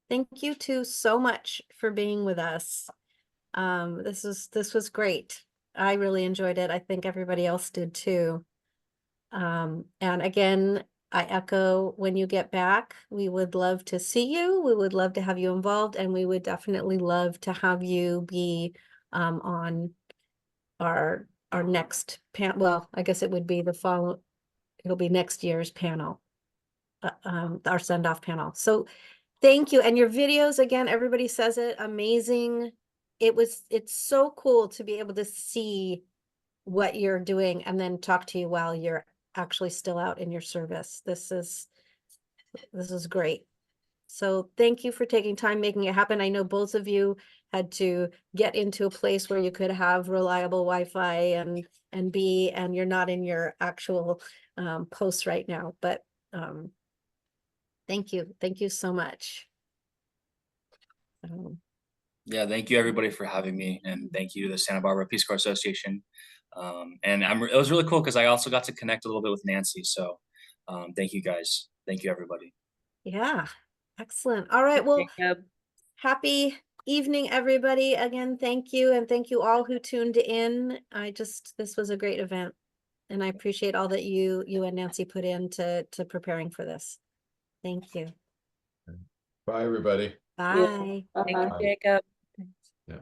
Thank you two so much for being with us. This was great. I really enjoyed it. I think everybody else did too. And again, I echo, when you get back, we would love to see you. We would love to have you involved, and we would definitely love to have you be on our next panel. Well, I guess it would be it'll be next year's panel, our send-off panel. So thank you. And your videos, again, everybody says it, amazing. It's so cool to be able to see what you're doing and then talk to you while you're actually still out in your service. This is great. So thank you for taking time, making it happen. I know both of you had to get into a place where you could have reliable Wi-Fi and you're not in your actual posts right now, but thank you. Thank you so much. Yeah, thank you everybody for having me, and thank you to the Santa Barbara Peace Corps Association. And it was really cool because I also got to connect a little bit with Nancy. So thank you guys. Thank you everybody. Yeah, excellent. All right, well, happy evening, everybody. Again, thank you, and thank you all who tuned in. This was a great event, and I appreciate all that you and Nancy put into preparing for this. Thank you. Bye, everybody. Bye. Thank you, Jacob. Yeah.